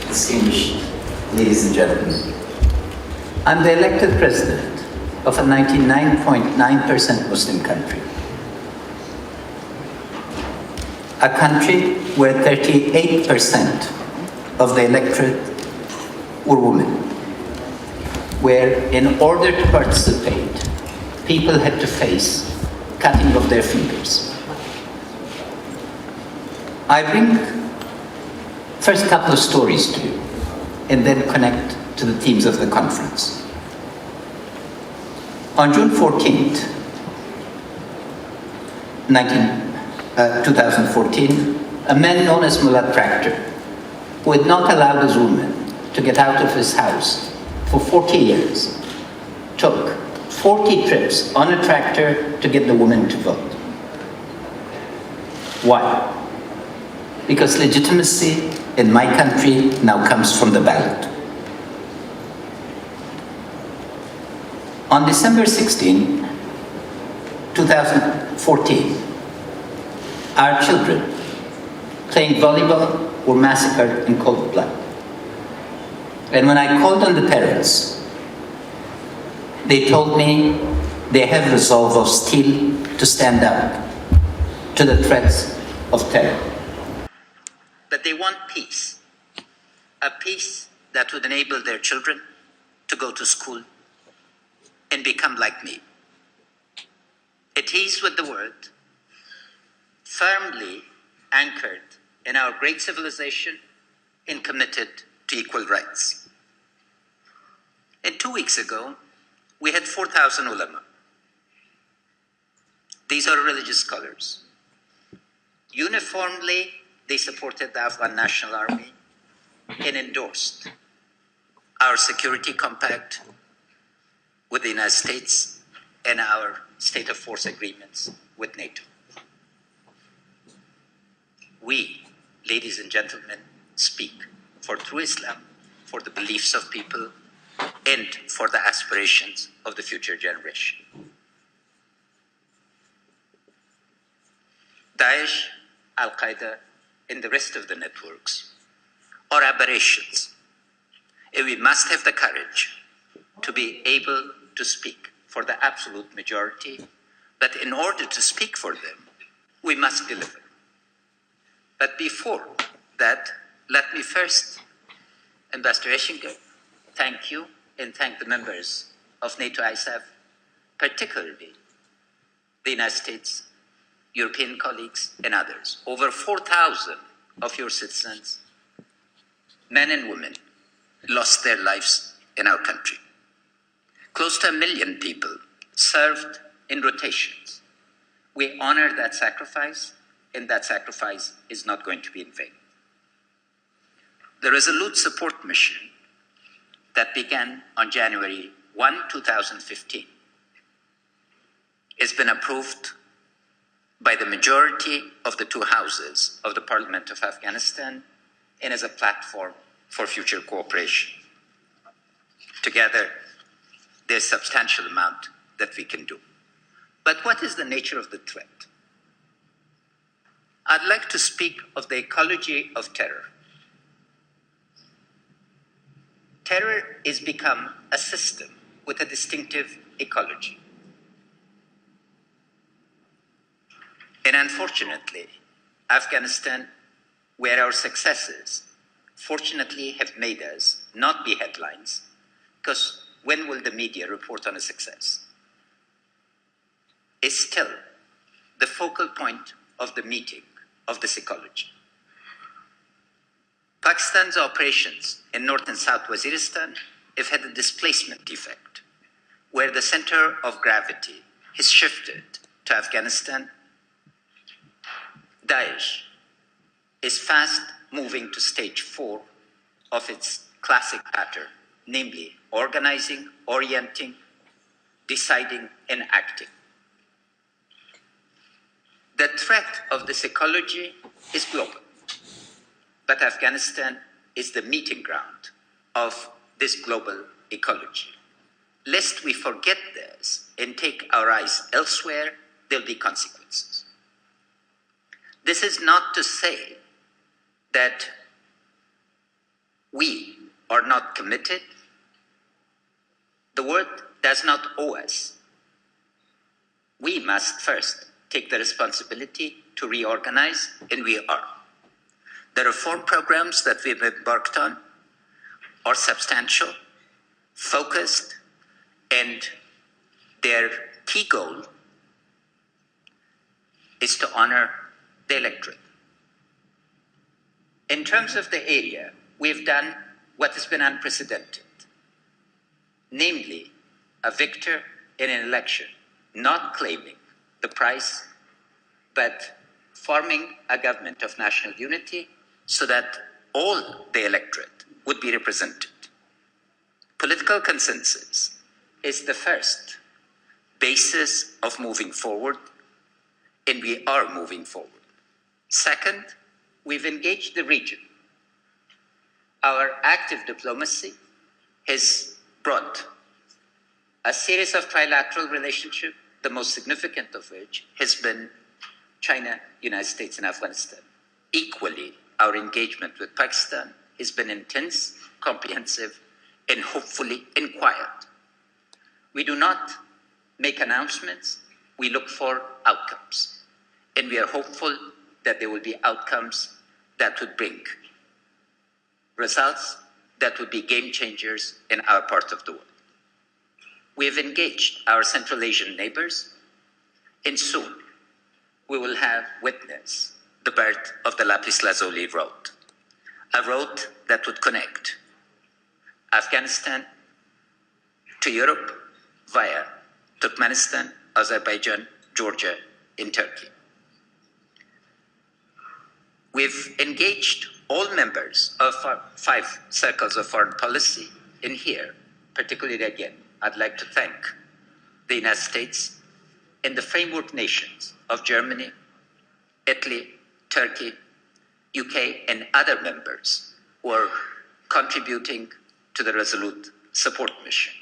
distinguished ladies and gentlemen. I'm the elected president of a 99.9% Muslim country. A country where 38% of the electorate were women, where in order to participate, people had to face cutting of their fingers. I bring first a couple of stories to you and then connect to the themes of the conference. On June 14th, 2014, a man known as Mullah Tractor, who had not allowed his woman to get out of his house for 40 years, took 40 trips on a tractor to get the woman to vote. Why? Because legitimacy in my country now comes from the ballot. On December 16, 2014, our children playing volleyball were massacred in cold blood. And when I called on the parents, they told me they have resolve of steel to stand up to the threats of terror. That they want peace, a peace that would enable their children to go to school and become like me. At ease with the world, firmly anchored in our great civilization and committed to equal rights. And 2 weeks ago, we had 4,000 ulama. These are religious scholars. Uniformly, they supported the Afghan National Army and endorsed our security compact with the United States and our state of force agreements with NATO. We, ladies and gentlemen, speak for true Islam, for the beliefs of people, and for the aspirations of the future generation. Daesh, Al-Qaeda, and the rest of the networks are aberrations. And we must have the courage to be able to speak for the absolute majority, but in order to speak for them, we must deliver. But before that, let me first, Ambassador Eschinger, thank you and thank the members of NATO ISAF, particularly the United States, European colleagues, and others. Over 4,000 of your citizens, men and women, lost their lives in our country. Close to 1 million people served in rotations. We honor that sacrifice, and that sacrifice is not going to be in vain. The Resolute Support Mission that began on January 1, 2015 has been approved by the majority of the two houses of the Parliament of Afghanistan and as a platform for future cooperation. Together, there's a substantial amount that we can do. But what is the nature of the threat? I'd like to speak of the ecology of terror. Terror has become a system with a distinctive ecology. And unfortunately, Afghanistan, where our successes fortunately have made us not be headlines, because when will the media report on a success? Is still the focal point of the meeting of this ecology. Pakistan's operations in North and South Waziristan have had a displacement effect, where the center of gravity has shifted to Afghanistan. Daesh is fast moving to stage 4 of its classic pattern, namely organizing, orienting, deciding, and acting. The threat of this ecology is global, but Afghanistan is the meeting ground of this global ecology. Lest we forget this and take our eyes elsewhere, there'll be consequences. This is not to say that we are not committed, the world does not owe us. We must first take the responsibility to reorganize, and we are. The reform programs that we've embarked on are substantial, focused, and their key goal is to honor the electorate. In terms of the area, we've done what has been unprecedented, namely a victor in an election, not claiming the prize, but forming a government of national unity so that all the electorate would be represented. Political consensus is the first basis of moving forward, and we are moving forward. Second, we've engaged the region. Our active diplomacy has brought a series of trilateral relationships, the most significant of which has been China, United States, and Afghanistan. Equally, our engagement with Pakistan has been intense, comprehensive, and hopefully in quiet. We do not make announcements, we look for outcomes. And we are hopeful that there will be outcomes that would bring results that would be game changers in our part of the world. We have engaged our Central Asian neighbors, and soon we will have witnessed the birth of the Lapis Lazuli road, a road that would connect Afghanistan to Europe via Turkmenistan, Azerbaijan, Georgia, and Turkey. We've engaged all members of our 5 circles of foreign policy in here, particularly again, I'd like to thank the United States and the framework nations of Germany, Italy, Turkey, UK, and other members who are contributing to the Resolute Support Mission.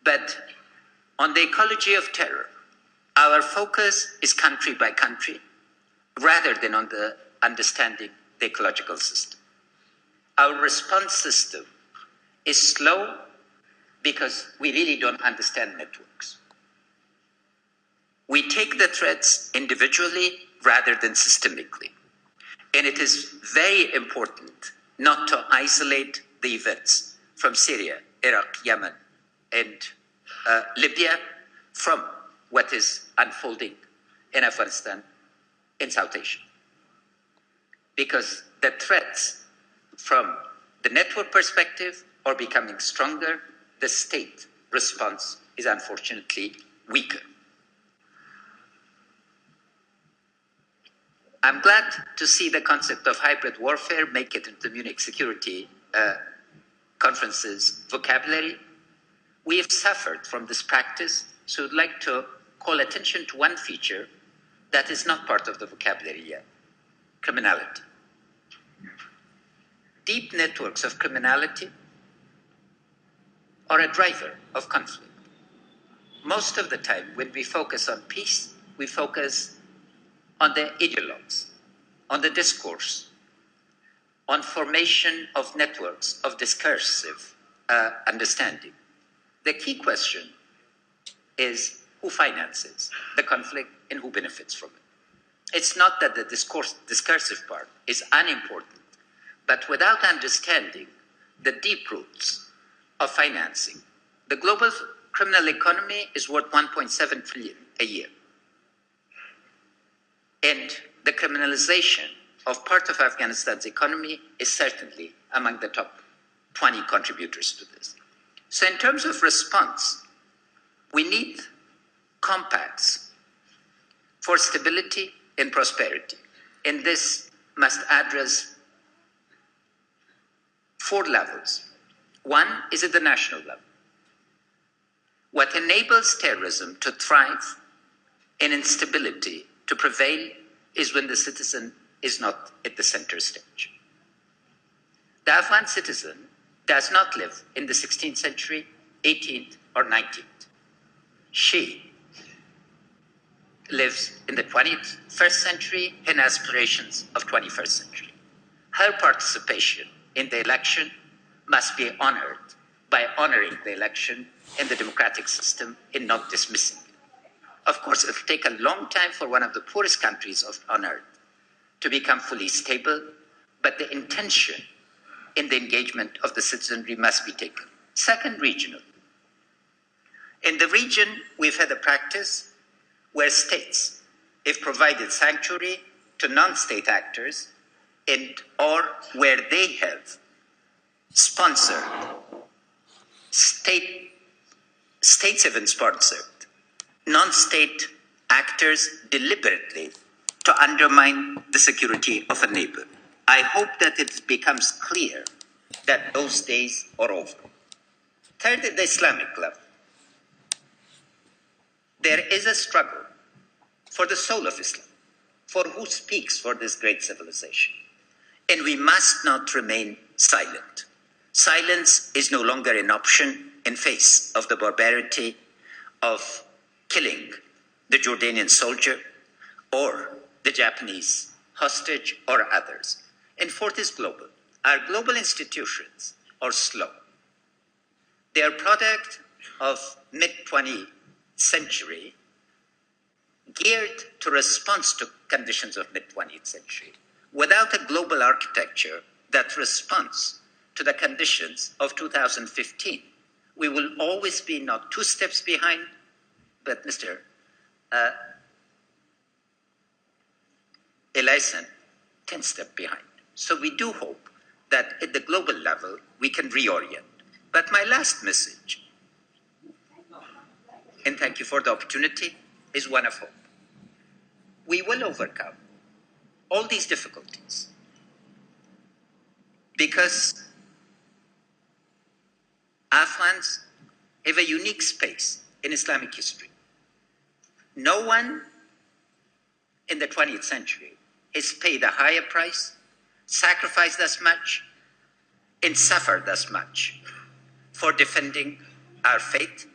But on the ecology of terror, our focus is country by country, rather than on the understanding the ecological system. Our response system is slow because we really don't understand networks. We take the threats individually rather than systemically. And it is very important not to isolate the events from Syria, Iraq, Yemen, and Libya from what is unfolding in Afghanistan, in South Asia. Because the threats from the network perspective are becoming stronger, the state response is unfortunately weaker. I'm glad to see the concept of hybrid warfare make it into the Munich Security Conference's vocabulary. We have suffered from this practice, so I'd like to call attention to one feature that is not part of the vocabulary yet: criminality. Deep networks of criminality are a driver of conflict. Most of the time, when we focus on peace, we focus on the ideologues, on the discourse, on formation of networks of discursive understanding. The key question is who finances the conflict and who benefits from it. It's not that the discursive part is unimportant, but without understanding the deep roots of financing, the global criminal economy is worth 1.7 trillion a year. And the criminalization of part of Afghanistan's economy is certainly among the top 20 contributors to this. So in terms of response, we need compacts for stability and prosperity. And this must address 4 levels. One is at the national level. What enables terrorism to thrive and instability to prevail is when the citizen is not at the center stage. The Afghan citizen does not live in the 16th century, 18th, or 19th. She lives in the 21st century in aspirations of 21st century. Her participation in the election must be honored by honoring the election in the democratic system in not dismissing it. Of course, it will take a long time for one of the poorest countries on earth to become fully stable, but the intention in the engagement of the citizenry must be taken. Second, regional. In the region, we've had a practice where states, if provided sanctuary to non-state actors, or where they have sponsored, states have been sponsored non-state actors deliberately to undermine the security of a neighbor. I hope that it becomes clear that those days are over. Third, at the Islamic level, there is a struggle for the soul of Islam, for who speaks for this great civilization. And we must not remain silent. Silence is no longer an option in face of the barbarity of killing the Jordanian soldier or the Japanese hostage or others. And fourth is global. Our global institutions are slow. They are product of mid-20th century geared to response to conditions of mid-20th century. Without a global architecture that responds to the conditions of 2015, we will always be not 2 steps behind, but Mr. Eliason, 10 steps behind. So we do hope that at the global level, we can reorient. But my last message, and thank you for the opportunity, is one of hope. We will overcome all these difficulties because Afghans have a unique space in Islamic history. No one in the 20th century has paid a higher price, sacrificed as much, and suffered as much for defending our faith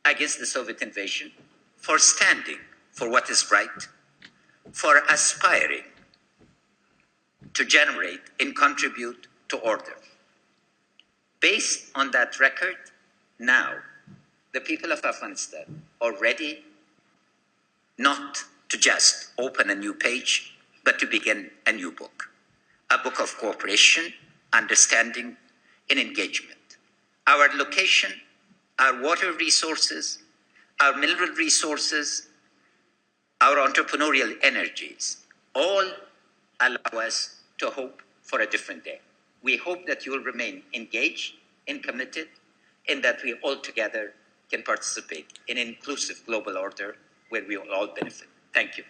against the Soviet invasion, for standing for what is right, for aspiring to generate and contribute to order. Based on that record, now the people of Afghanistan are ready not to just open a new page, but to begin a new book, a book of cooperation, understanding, and engagement. Our location, our water resources, our mineral resources, our entrepreneurial energies, all allow us to hope for a different day. We hope that you will remain engaged and committed, and that we all together can participate in an inclusive global order where we will all benefit. Thank you.